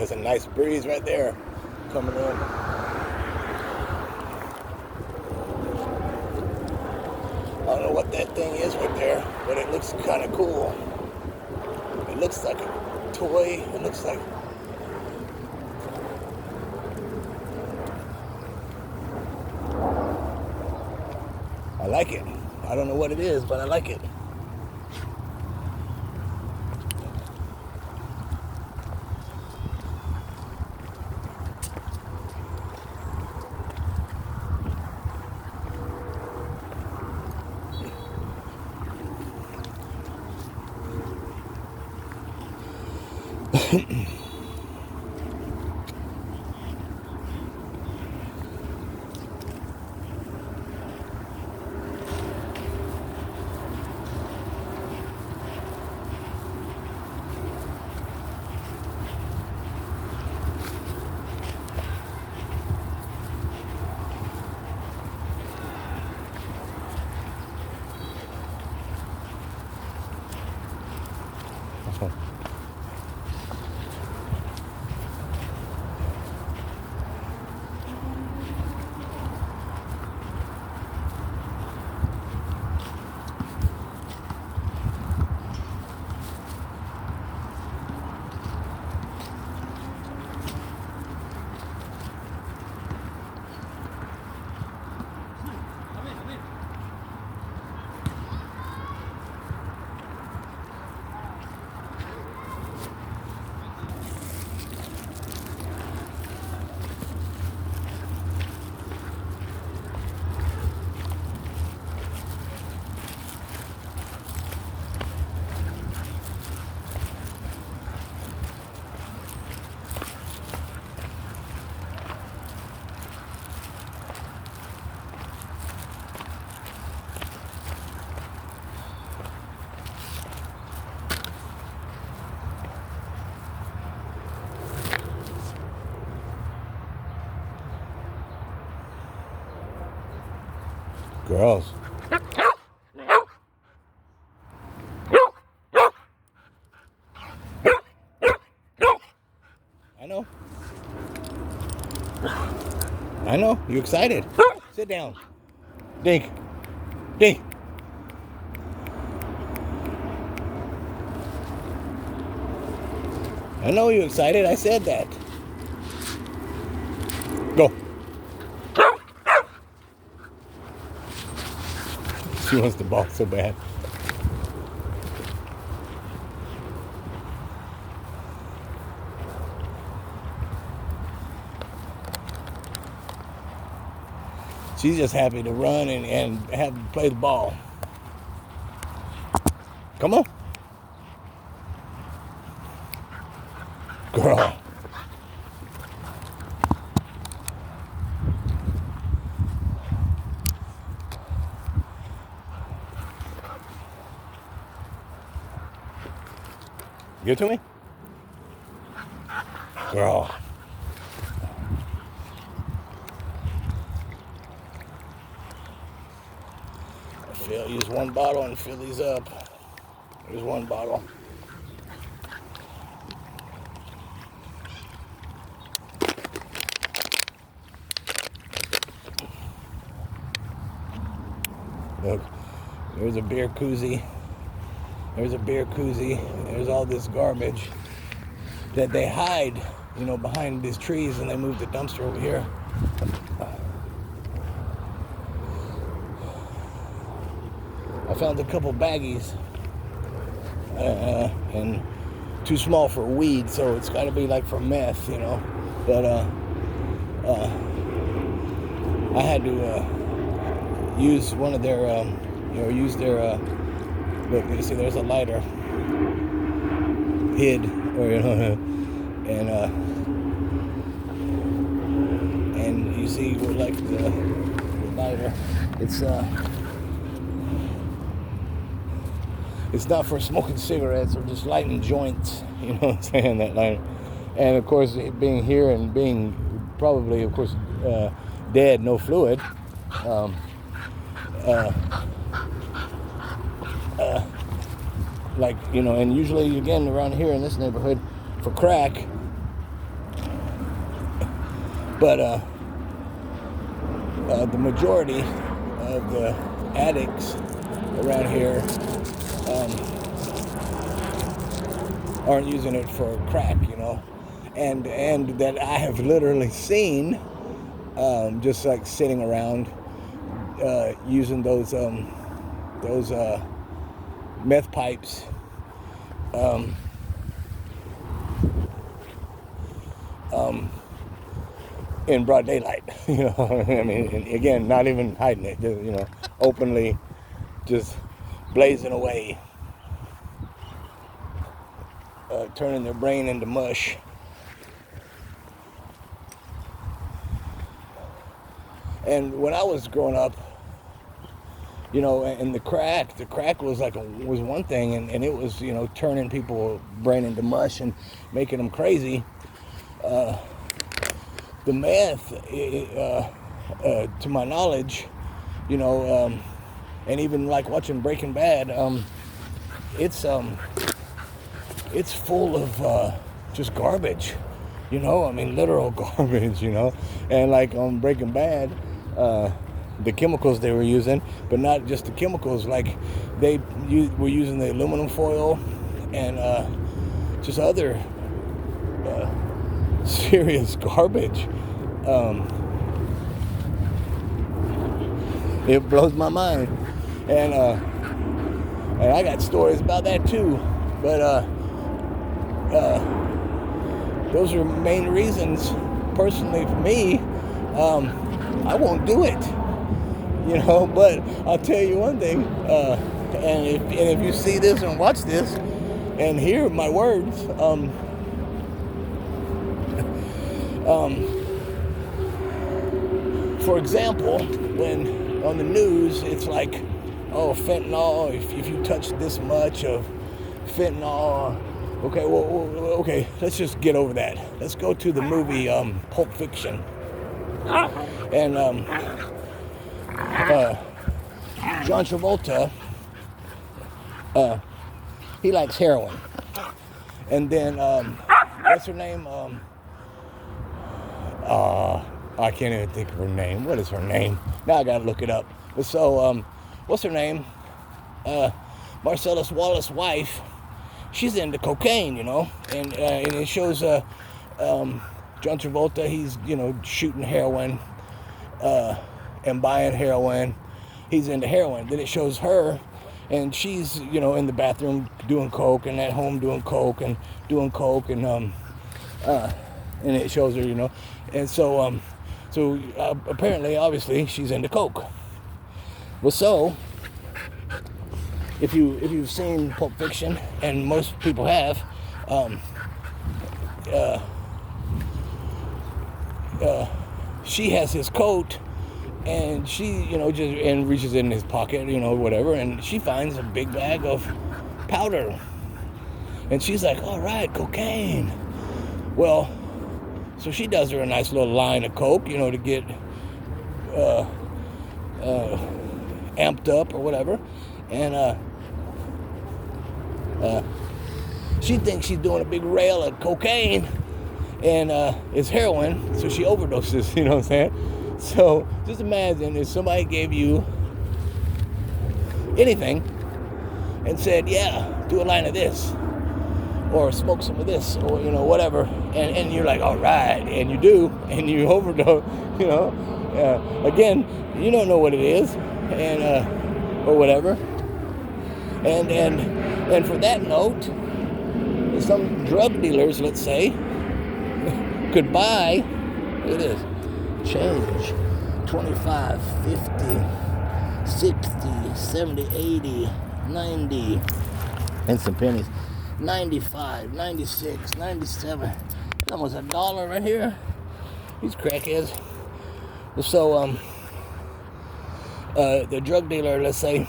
There's a nice breeze right there coming in. I don't know what that thing is right there, but it looks kind of cool. It looks like a toy. It looks like... I like it. I don't know what it is, but I like it. Girls. I know. I know. You excited? Sit down. Dink. Dink. I know you excited. I said that. Go. She wants the ball so bad. She's just happy to run and have to play the ball. Come on. Girl. Give it to me. Girl. Use one bottle and fill these up. There's one bottle. Look, there's a beer koozie. There's a beer koozie. There's all this garbage that they hide, behind these trees, and they move the dumpster over here. I found a couple baggies, and too small for weed, so it's got to be like for meth, But I had to use one of their, use their. Look, you see, there's a lighter hid, and you see, like the lighter, it's not for smoking cigarettes or just lighting joints, you know what I'm saying, that lighter. And of course, being here and being probably, of course, dead, no fluid, and usually, again, around here in this neighborhood, for crack, But the majority of the addicts around here aren't using it for crack, and that I have literally seen, just like sitting around using those meth pipes. In broad daylight, I mean, again, not even hiding it, just, openly, just blazing away, turning their brain into mush. And when I was growing up, and the crack was was one thing, and it was, turning people's brain into mush and making them crazy. The meth, to my knowledge, and even like watching Breaking Bad, it's full of just garbage, I mean, literal garbage, and like on Breaking Bad, the chemicals they were using, but not just the chemicals, like they were using the aluminum foil and just other serious garbage. It blows my mind, and I got stories about that too, but those are main reasons personally for me. I won't do it, but I'll tell you one thing, and if you see this and watch this and hear my words, for example, when on the news it's like, oh, fentanyl, if you touch this much of fentanyl, okay, let's just get over that. Let's go to the movie Pulp Fiction. And John Travolta, he likes heroin. And then, what's her name? I can't even think of her name. What is her name? Now I gotta look it up. So, what's her name? Marcellus Wallace's wife. She's into cocaine, and it shows John Travolta. He's shooting heroin and buying heroin. He's into heroin. Then it shows her, and she's in the bathroom doing coke, and at home doing coke, and it shows her, and so apparently, obviously, she's into coke. Well, so if you've seen Pulp Fiction, and most people have, she has his coat, and she just reaches in his pocket, whatever, and she finds a big bag of powder, and she's like, all right, cocaine. Well, so she does her a nice little line of coke, to get amped up or whatever, and she thinks she's doing a big rail of cocaine, and it's heroin, so she overdoses, what I'm saying? So just imagine if somebody gave you anything and said, yeah, do a line of this, or smoke some of this, or whatever, and you're like, all right, and you do, and you overdose, again, you don't know what it is, and or whatever, and for that note, some drug dealers, let's say, could buy, look at this, change, 25, 50, 60, 70, 80, 90, and some pennies, 95, 96, 97, almost $1 right here. These crackheads. So, the drug dealer, let's say,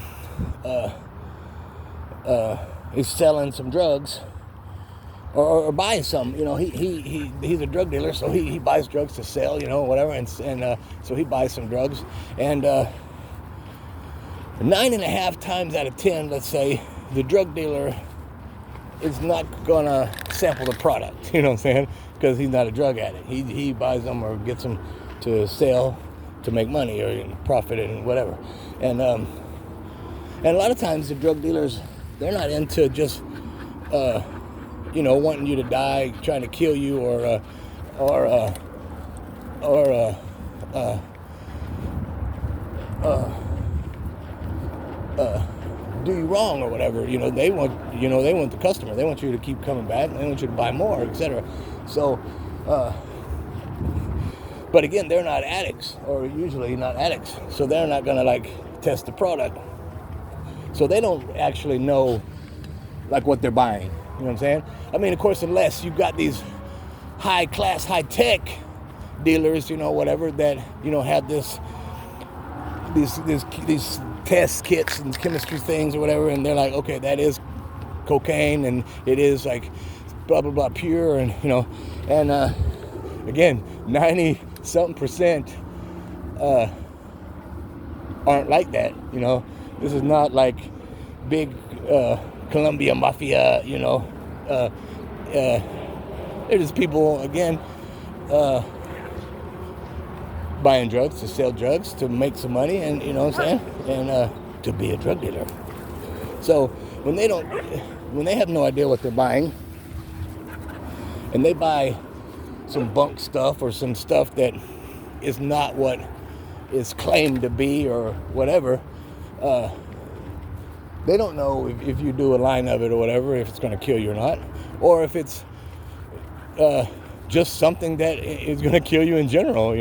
is selling some drugs, or buying some. He's a drug dealer, so he buys drugs to sell, whatever, and so he buys some drugs, and 9.5 times out of 10, let's say, the drug dealer is not gonna sample the product, you know what I'm saying? because he's not a drug addict. He buys them or gets them to sell to make money or profit and whatever. And a lot of times the drug dealers, they're not into just wanting you to die, trying to kill you, or do you wrong or whatever. They want the customer. They want you to keep coming back. They want you to buy more, etc. So, but again, they're not addicts, or usually not addicts. So they're not gonna test the product. So they don't actually know what they're buying. You know what I'm saying? I mean, of course, unless you've got these high class, high tech dealers, whatever, that have these test kits and chemistry things or whatever, and they're like, okay, that is cocaine, and it is blah blah blah pure, and again, 90-something% aren't like that. This is not like big Colombia mafia. They're just people, again, buying drugs to sell drugs to make some money, and what I'm saying, and to be a drug dealer. So when they have no idea what they're buying, and they buy some bunk stuff or some stuff that is not what is claimed to be or whatever, they don't know if you do a line of it or whatever, if it's going to kill you or not, or if it's just something that is going to kill you in general,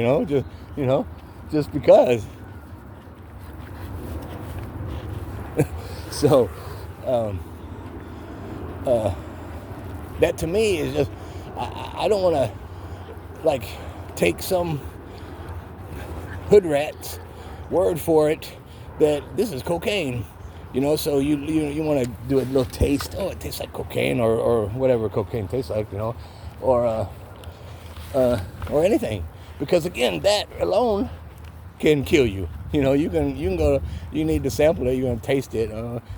just because. So that to me is just, I don't want to take some hood rat's word for it that this is cocaine. So you want to do a little taste. Oh, it tastes like cocaine, or whatever cocaine tastes like, or anything. Because again, that alone can kill you. You can go. You need to sample it. You're gonna taste it.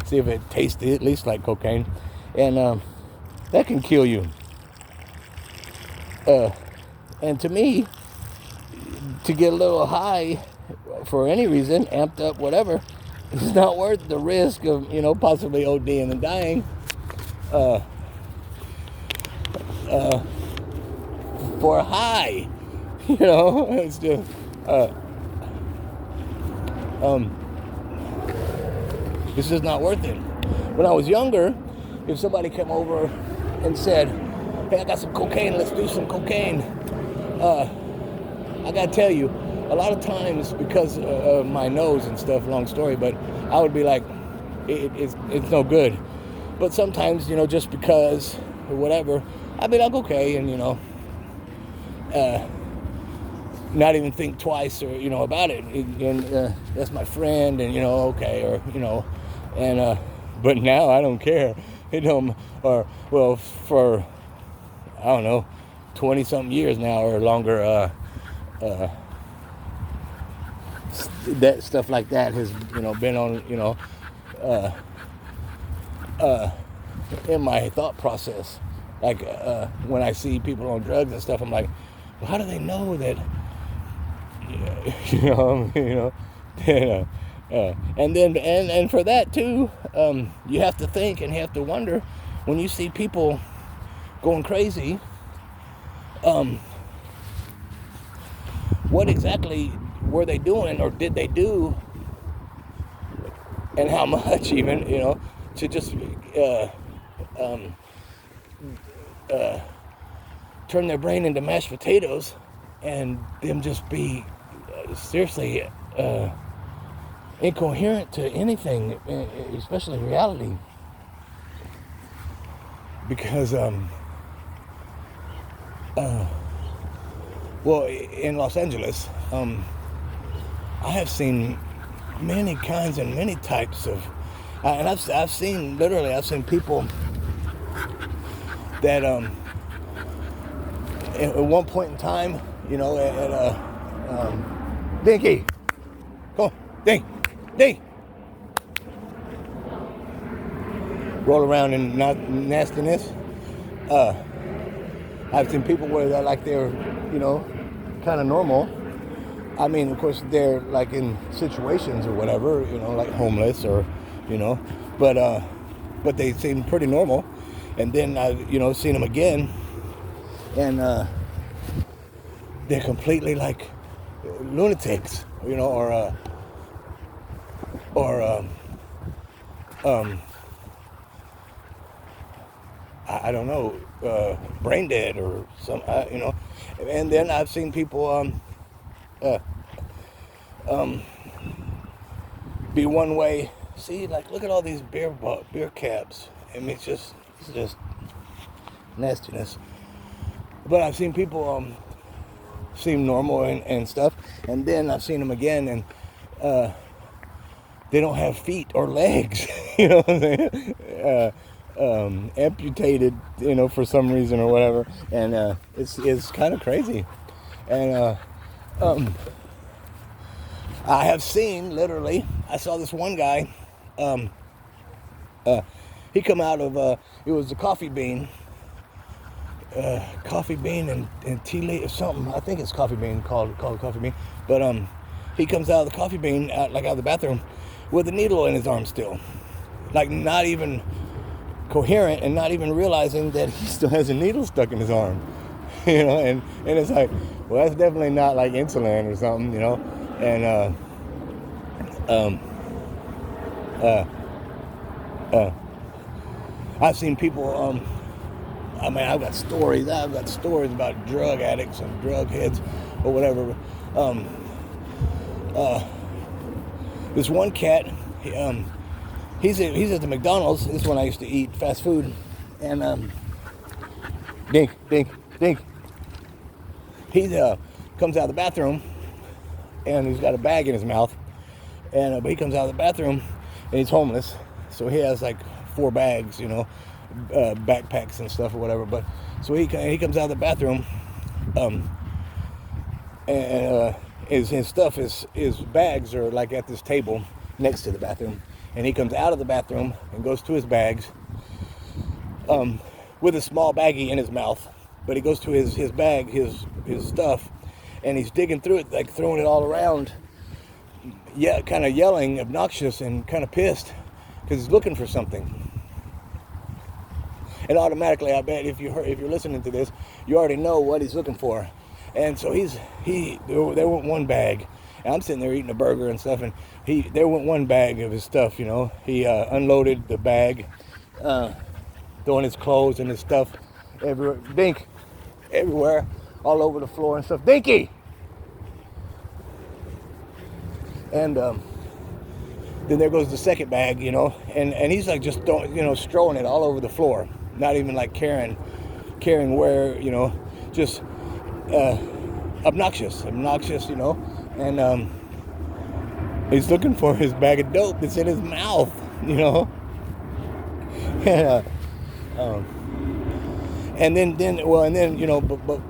See if it tastes at least like cocaine, and that can kill you. And to me, to get a little high for any reason, amped up, whatever, it's not worth the risk of, possibly ODing and dying for a high. It's just it's just not worth it. When I was younger, if somebody came over and said, hey, I got some cocaine, let's do some cocaine, I gotta tell you, a lot of times, because of my nose and stuff, long story, but I would be like, it's no good. But sometimes, just because or whatever, I'd be like, okay, and not even think twice or about it, and that's my friend, and okay, or and but now I don't care, or well, for I don't know, 20-something years now or longer, that stuff like that has been on in my thought process. When I see people on drugs and stuff, I'm like, well, how do they know that? And then and for that too, you have to think and have to wonder, when you see people going crazy, what exactly were they doing, or did they do, and how much even, to just turn their brain into mashed potatoes, and them just be seriously incoherent to anything, especially reality. Because well, in Los Angeles, I have seen many kinds and many types of, and I've seen people that at one point in time, Dinky, go, Dink, roll around in nastiness. I've seen people where they're like they're, you know, kind of normal. I mean, of course, they're like in situations or whatever, you know, like homeless or, you know, but they seem pretty normal. And then I've, you know, seen them again, and they're completely like lunatics, you know, or I don't know, brain dead or some, you know. And then I've seen people be one way. See, like, look at all these beer cabs. I mean, it's just nastiness. But I've seen people seem normal and stuff, and then I've seen them again, and they don't have feet or legs, you know what I'm saying? Amputated, you know, for some reason or whatever, and it's kind of crazy. And I have seen, literally, I saw this one guy, he come out of, it was a coffee bean and tea leaf or something. I think it's coffee bean, called coffee bean. But he comes out of the coffee bean, out of the bathroom, with a needle in his arm still. Like, not even coherent and not even realizing that he still has a needle stuck in his arm. You know, and it's like, well, that's definitely not like insulin or something, you know. And I've seen people, I mean, I've got stories about drug addicts and drug heads or whatever. This one cat, he's at the McDonald's. This one I used to eat fast food, and Dink. He comes out of the bathroom, and he's got a bag in his mouth, and but he comes out of the bathroom, and he's homeless, so he has like 4 bags, you know, backpacks and stuff or whatever. But so he comes out of the bathroom, and his stuff, his bags are like at this table next to the bathroom, and he comes out of the bathroom and goes to his bags, with a small baggie in his mouth. But he goes to his bag, his stuff, and he's digging through it, like throwing it all around, yeah, kind of yelling, obnoxious, and kind of pissed because he's looking for something. And automatically, I bet if you're listening to this, you already know what he's looking for. And so there went one bag, and I'm sitting there eating a burger and stuff, and there went one bag of his stuff, you know. He unloaded the bag, throwing his clothes and his stuff everywhere, all over the floor and stuff. Dinky! And then there goes the second bag, you know, and he's like just strolling it all over the floor, not even like caring where, you know, just obnoxious, you know. And he's looking for his bag of dope that's in his mouth, you know. And then you know, but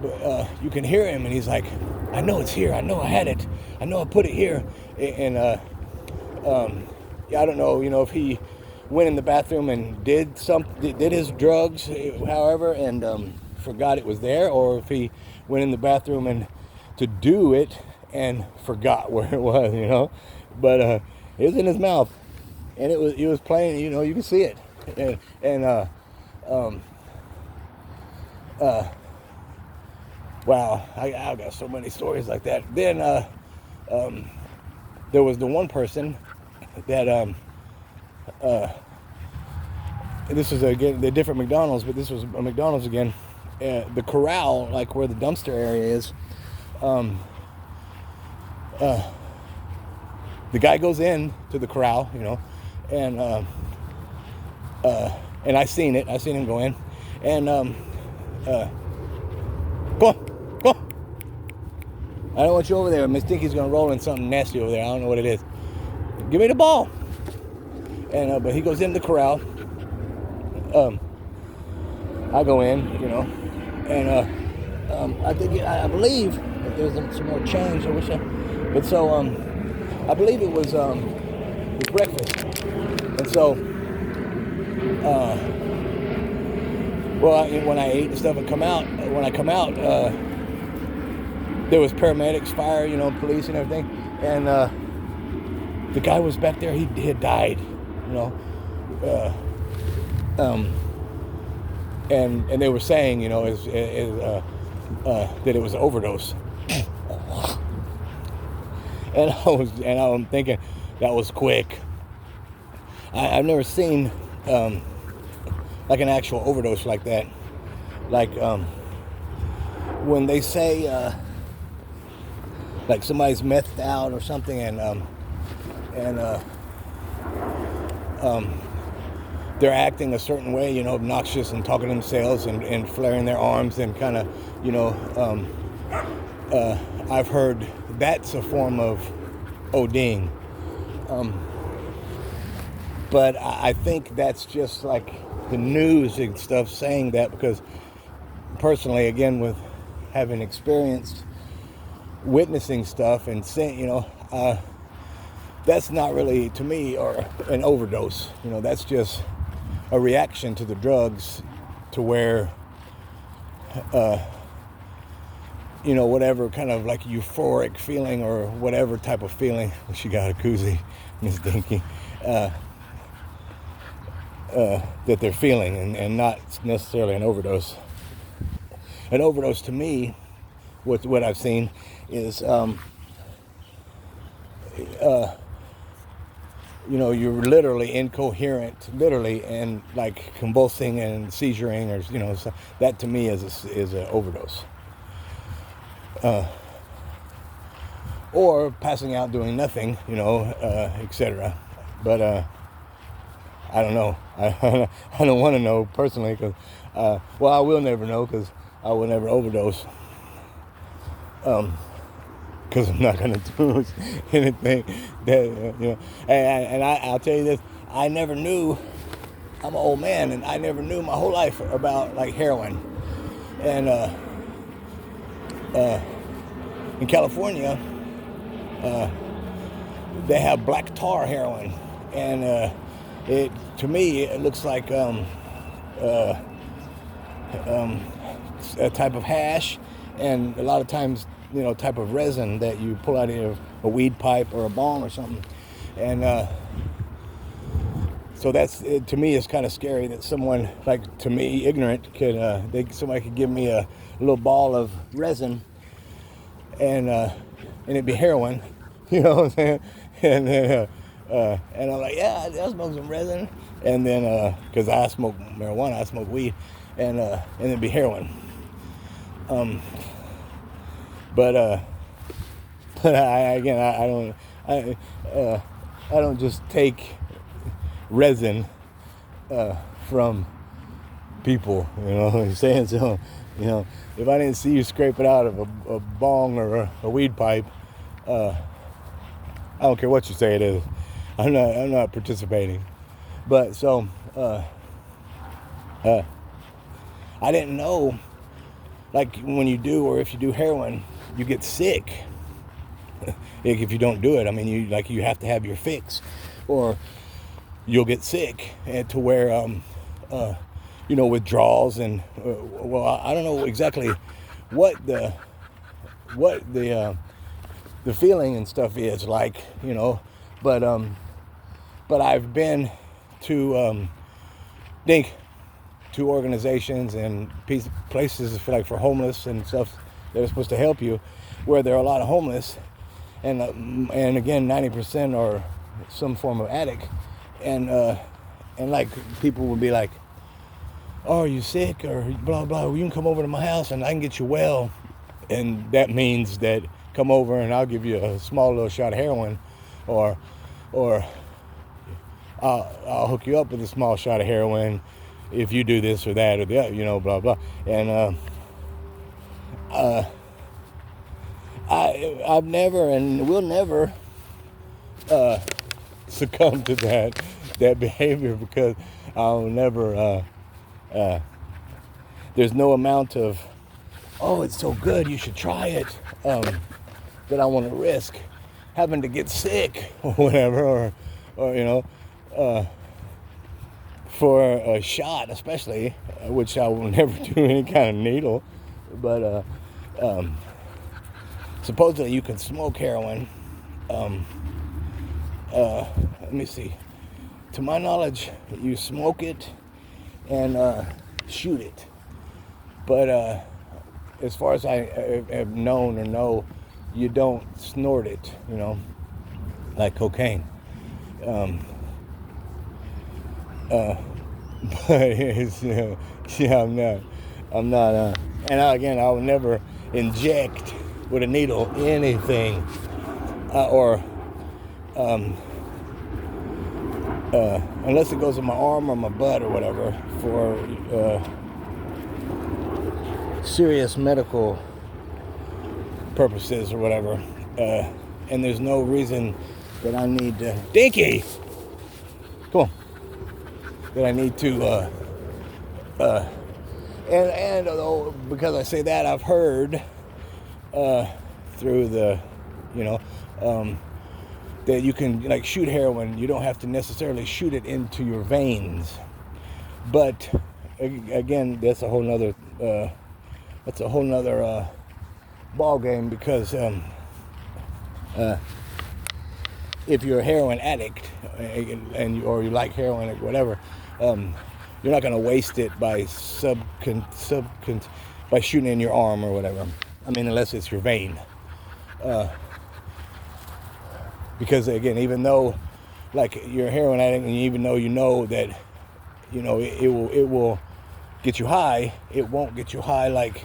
you can hear him, and he's like, I know it's here. I know I had it. I know I put it here. And I don't know, you know, if he went in the bathroom and did his drugs, however, and forgot it was there, or if he went in the bathroom and to do it and forgot where it was, you know. But it was in his mouth, and it was plain, you know, you can see it. Wow, I've got so many stories like that. Then there was the one person that this was again the different McDonald's, but this was a McDonald's again. The corral, like where the dumpster area is, the guy goes in to the corral, you know, and I seen him go in, and go on. I don't want you over there. Miss Dinky's gonna roll in something nasty over there. I don't know what it is. Give me the ball. And but he goes in the corral. I go in, you know, and I believe that there's some more change. But so I believe it was breakfast, and so Well, when I ate and stuff and when I come out, there was paramedics, fire, police and everything, and the guy was back there. He had died, uh, um, and they were saying, that it was an overdose. And I'm thinking that was quick. I've never seen like an actual overdose like that. Like when they say like somebody's methed out or something, and they're acting a certain way, obnoxious and talking to themselves and flaring their arms and kind of, I've heard that's a form of ODing. But I think that's just like the news and stuff saying that, because personally, again, with having experienced witnessing stuff and seeing, that's not really, to me, or an overdose. That's just a reaction to the drugs, to where, whatever kind of like euphoric feeling or whatever type of feeling. She got a koozie, Miss Dinky. That they're feeling, and not necessarily an overdose. An overdose, to me, what I've seen is, you're literally incoherent, literally, and like convulsing and seizuring, or so that to me is an overdose. Or passing out doing nothing, etc. But I don't know. I don't want to know personally, because I will never know, because I will never overdose. Because I'm not going to do anything that, and I'll tell you this, I never knew, I'm an old man, and I never knew my whole life about like heroin. And in California, they have black tar heroin, and to me it looks like a type of hash, and a lot of times type of resin that you pull out of a weed pipe or a bong or something. And so that's it, to me, it's kind of scary that someone, like, to me, ignorant, somebody could give me a little ball of resin, and it'd be heroin, you know what I'm saying? And then and I'm like, yeah, I smoke some resin, and then because I smoke marijuana, I smoke weed, and it'd be heroin. But I don't just take resin from people, you know what I'm saying? So, if I didn't see you scrape it out of a bong or a weed pipe, I don't care what you say it is. I'm not participating. But so I didn't know, like, when you do, or if you do heroin, you get sick. If you don't do it, I mean, you have to have your fix, or you'll get sick, and to where withdrawals, and I don't know exactly what the feeling and stuff is like, but I've been to to organizations and places for homeless and stuff that are supposed to help you, where there are a lot of homeless, and again 90% are some form of addict, and like people would be like, oh, are you sick, or blah blah, well, you can come over to my house and I can get you well, and that means that come over and I'll give you a small little shot of heroin, or I'll hook you up with a small shot of heroin if you do this or that or the other, blah blah. And I've never and will never succumb to that behavior, because I'll never there's no amount of, oh, it's so good, you should try it, that I want to risk having to get sick or whatever, or for a shot, especially, which I will never do any kind of needle. But supposedly you can smoke heroin. Let me see. To my knowledge, you smoke it and shoot it. But as far as I have known or know, you don't snort it, like cocaine. But it's, yeah, I'm not, and again, I will never inject with a needle anything, unless it goes in my arm or my butt or whatever for serious medical purposes or whatever. And there's no reason that I need to, Dinky, come on, that I need to, and because I say that, I've heard through the, that you can like shoot heroin. You don't have to necessarily shoot it into your veins, but again, that's a whole nother ball game, because if you're a heroin addict or you like heroin or whatever, you're not going to waste it by by shooting in your arm or whatever. I mean, unless it's your vein. Because again, even though like you're a heroin addict, and even though that it will get you high, it won't get you high like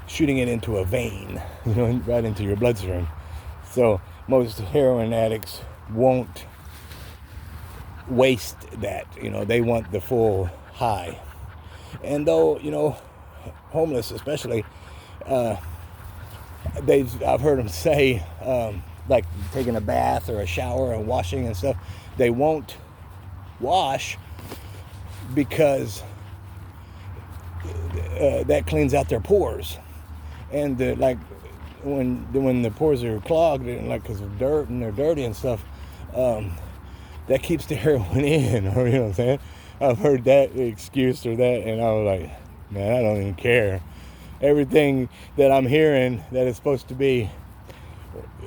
shooting it into a vein, right into your bloodstream. So most heroin addicts won't waste that. They want the full high. And though homeless especially, I've heard them say, like taking a bath or a shower and washing and stuff, they won't wash because that cleans out their pores. And like when the pores are clogged and like because of dirt and they're dirty and stuff, that keeps the heroin in. Or what I'm saying? I've heard that excuse or that, and I was like, man, I don't even care. Everything that I'm hearing that is supposed to be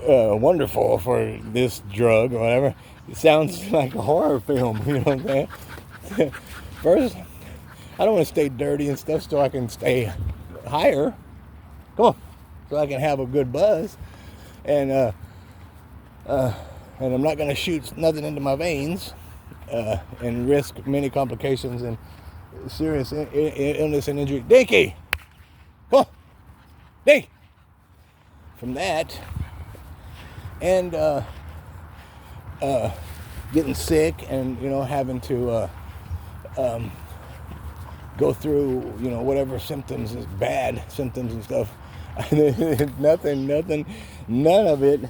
wonderful for this drug or whatever, it sounds like a horror film. You know what I'm saying? First, I don't want to stay dirty and stuff so I can stay higher. Come on, so I can have a good buzz, and I'm not going to shoot nothing into my veins and risk many complications and serious illness and injury. Dinky, come on, Dinky. From that, and getting sick and having to go through whatever symptoms is bad symptoms and stuff. None of it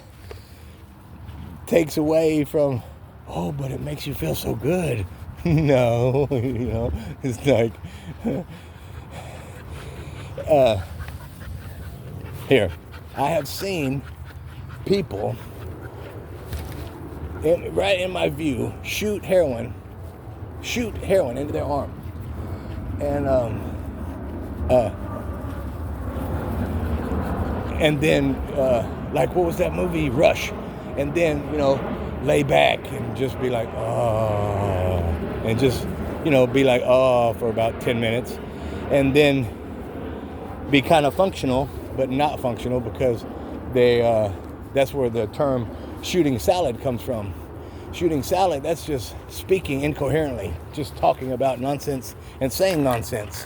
takes away from, but it makes you feel so good. No, it's like here, I have seen people right in my view shoot heroin into their arm, and then like what was that movie, Rush, and then lay back and just be like and just be like for about 10 minutes, and then be kind of functional but not functional, because they that's where the term shooting salad comes from. Shooting salad, that's just speaking incoherently, just talking about nonsense and saying nonsense.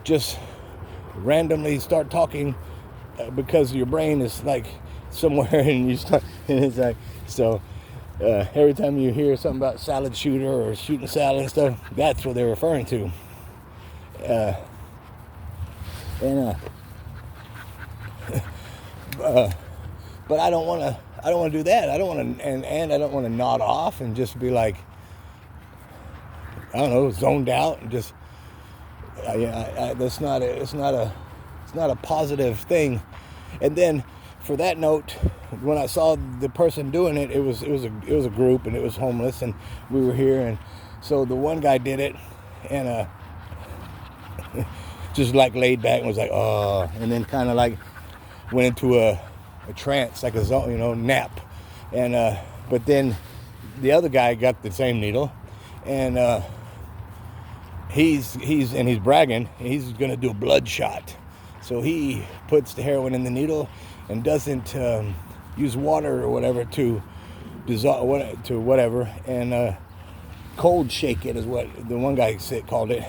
Just randomly start talking because your brain is like somewhere and you start, and it's like, so every time you hear something about salad shooter or shooting salad and stuff, that's what they're referring to. But I don't want to do that. I don't want to, and I don't want to nod off and just be like, I don't know, zoned out and just. It's not a positive thing. And then, for that note, when I saw the person doing it, it was a group, and it was homeless, and we were here, So the one guy did it, and just like laid back and was like, oh, and then kind of like went into a trance, like a zone, nap. And but then the other guy got the same needle, and he's bragging. He's gonna do a blood shot. So he puts the heroin in the needle and doesn't use water or whatever to dissolve to whatever, and cold shake it is what the one guy called it.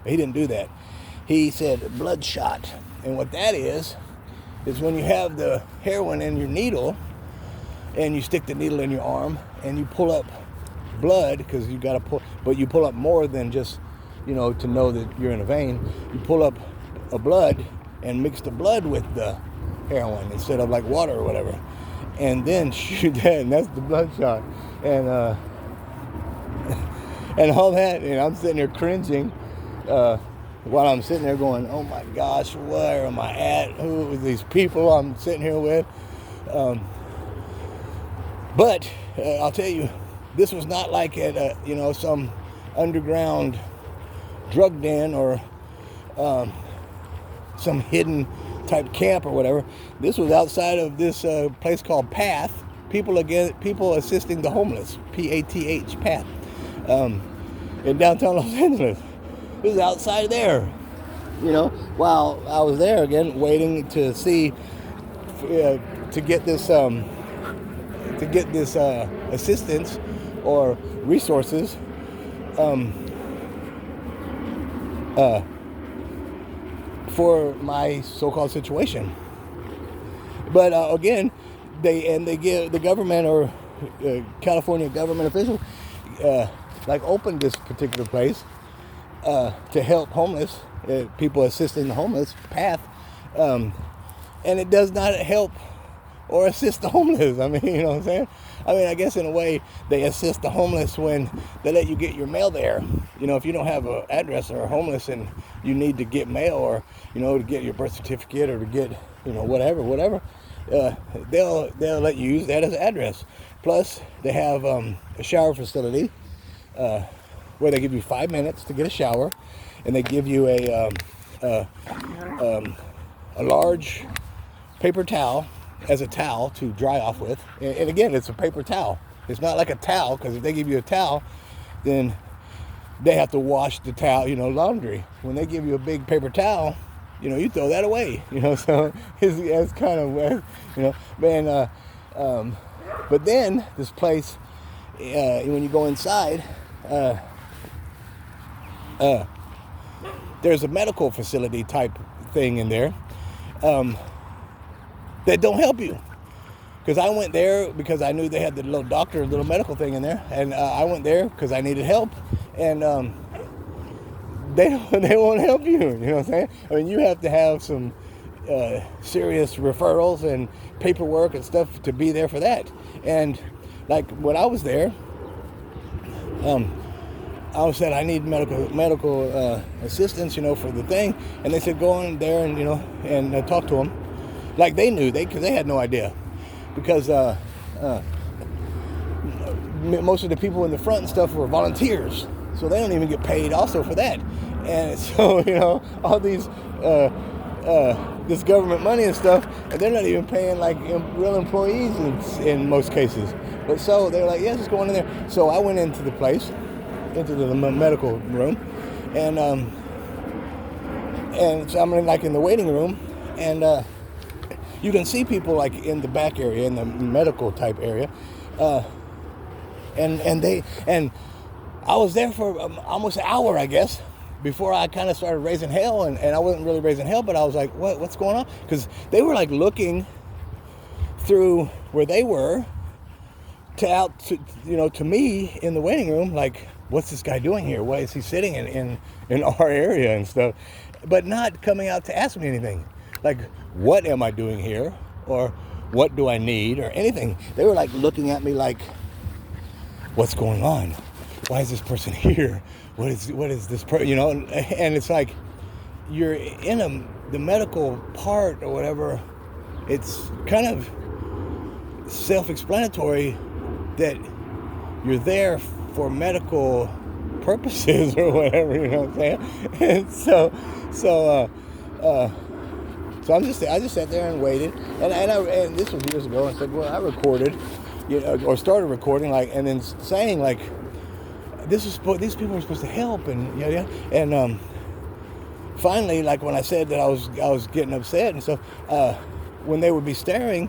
He didn't do that. He said blood shot, and what that is when you have the heroin in your needle and you stick the needle in your arm and you pull up blood, because you got to pull, but you pull up more than just to know that you're in a vein. You pull up a blood and mix the blood with the heroin instead of like water or whatever, and then shoot that, and that's the blood shot. And and all that, and I'm sitting there cringing while I'm sitting there going, oh my gosh, where am I at? Who are these people I'm sitting here with? But I'll tell you, this was not like at some underground drug den or some hidden type camp or whatever. This was outside of this place called PATH, people assisting the homeless, PATH, PATH, in downtown Los Angeles. It was outside there, while I was there again waiting to see to get this assistance or resources for my so-called situation. But again, they give the government or California government official opened this particular place to help homeless people, assisting the homeless, PATH, and it does not help or assist the homeless. I mean, you know what I'm saying? I mean, I guess in a way they assist the homeless when they let you get your mail there. If you don't have an address or are homeless and you need to get mail, or to get your birth certificate, or to get whatever, they'll let you use that as an address. Plus, they have a shower facility where they give you 5 minutes to get a shower, and they give you a large paper towel as a towel to dry off with. And again, it's a paper towel. It's not like a towel, because if they give you a towel, then they have to wash the towel, laundry. When they give you a big paper towel, you throw that away, so it's kind of, man. But then this place, when you go inside, there's a medical facility type thing in there that don't help you. Because I went there because I knew they had the little doctor, little medical thing in there, and I went there because I needed help, and they won't help you. You know what I'm saying? I mean, you have to have some serious referrals and paperwork and stuff to be there for that. And like when I was there, I said I need medical assistance, for the thing, and they said go on there and and talk to them. Like they knew, because they had no idea, because most of the people in the front and stuff were volunteers, so they don't even get paid also for that. And so all these this government money and stuff, and they're not even paying like real employees in most cases. But so they're like, yeah, just go in there. So I went into the place, into the medical room, and so I'm in the waiting room, and you can see people like in the back area, in the medical type area, and I was there for almost an hour, I guess, before I kind of started raising hell, and I wasn't really raising hell, but I was like, what's going on? Because they were like looking through where they were to me in the waiting room, like, what's this guy doing here? Why is he sitting in our area and stuff? But not coming out to ask me anything. Like, what am I doing here? Or what do I need? Or anything. They were like looking at me like, what's going on? Why is this person here? What is this person? And it's like, you're in the medical part or whatever. It's kind of self-explanatory that you're there for medical purposes or whatever, you know what I'm saying? And so I just sat there and waited, and this was years ago. I said, well, I recorded, or started recording, and then saying these people were supposed to help, and finally, when I said that I was getting upset and stuff, when they would be staring,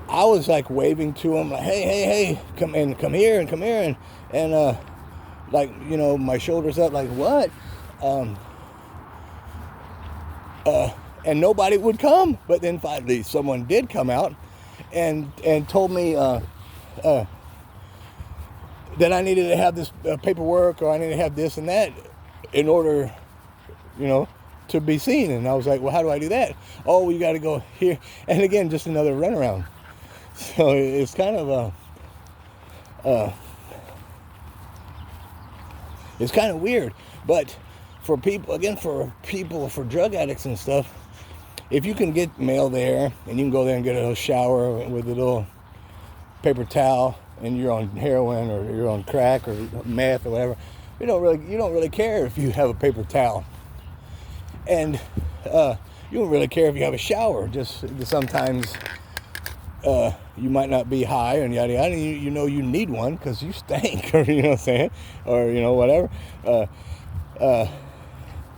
I was waving to them, hey, come here, and my shoulders up, what? And nobody would come. But then finally, someone did come out and told me that I needed to have this paperwork, or I needed to have this and that in order, to be seen. And I was like, well, how do I do that? Oh, you got to go here. And again, just another runaround. So it's kind of it's kind of weird. But for drug addicts and stuff, if you can get mail there, and you can go there and get a little shower with a little paper towel, and you're on heroin or you're on crack or meth or whatever, you don't really care if you have a paper towel, and you don't really care if you have a shower. Just sometimes you might not be high and yada yada. You know you need one because you stink, or you know what I'm saying, or whatever.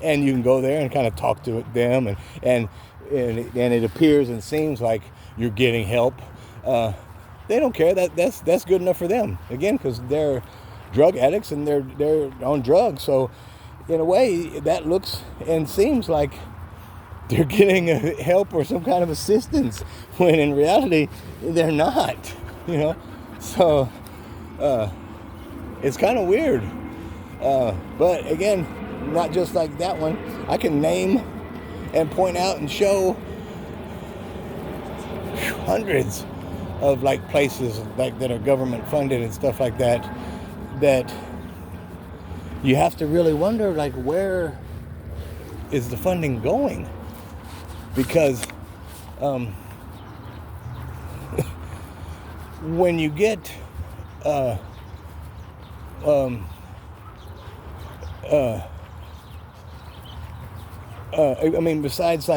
And you can go there and kind of talk to them, and it appears and seems like you're getting help. They don't care. That's good enough for them. Again, because they're drug addicts and they're on drugs. So in a way, that looks and seems like they're getting help or some kind of assistance, when in reality they're not. So it's kind of weird. But again, not just like that one. I can name and point out and show hundreds of places that are government funded and stuff like that you have to really wonder where is the funding going, because when you get besides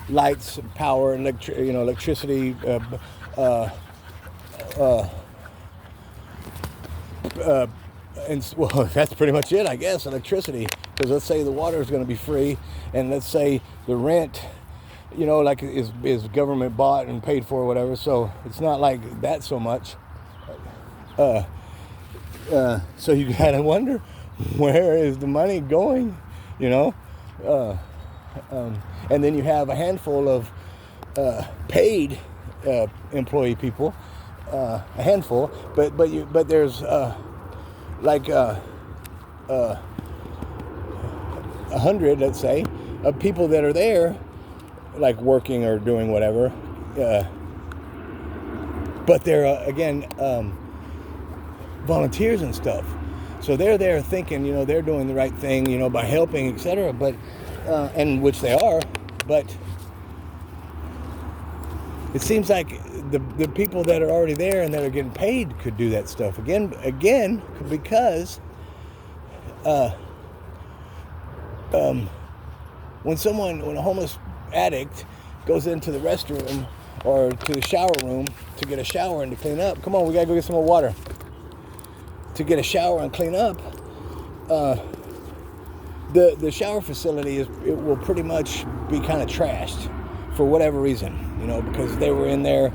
lights, power, electricity, and well, that's pretty much it, I guess. Electricity, because let's say the water is going to be free, and let's say the rent, is government bought and paid for or whatever. So it's not like that so much. So you gotta wonder, where is the money going? And then you have a handful of paid employee people, a handful, but there's 100, let's say, of people that are there, working or doing whatever, but they're again volunteers and stuff. So they're there thinking, they're doing the right thing, by helping, etc. But and which they are, but it seems like the people that are already there and that are getting paid could do that stuff again, because when a homeless addict goes into the restroom or to the shower room to get a shower and to clean up, come on, we gotta go get some more water. To get a shower and clean up, the shower facility it will pretty much be kind of trashed for whatever reason, because they were in there,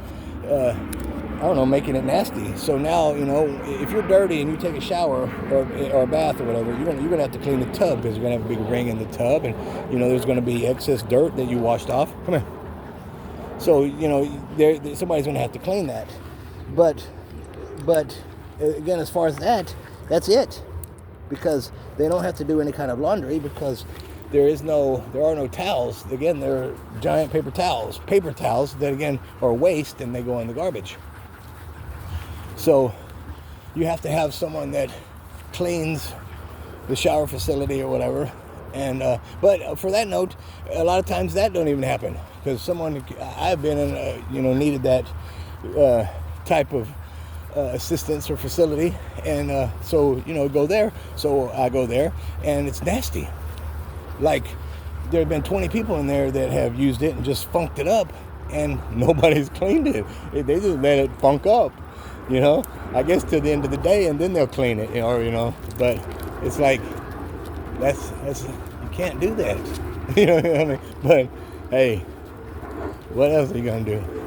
making it nasty. So now, if you're dirty and you take a shower or a bath or whatever, you're gonna have to clean the tub, because you're gonna have a big ring in the tub, and there's gonna be excess dirt that you washed off. Come here. So somebody's gonna have to clean that, but again, as far as that's it, because they don't have to do any kind of laundry, because there are no towels. Again, they're giant paper towels that again are waste, and they go in the garbage. So you have to have someone that cleans the shower facility or whatever. And but for that note, a lot of times that don't even happen, because I've been in needed that type of assistance or facility, and so go there. So I go there, and it's nasty. Like, there have been 20 people in there that have used it and just funked it up, and nobody's cleaned it. They just let it funk up, I guess to the end of the day, and then they'll clean it, but it's like, that's you can't do that. You know what I mean? But hey, what else are you gonna do?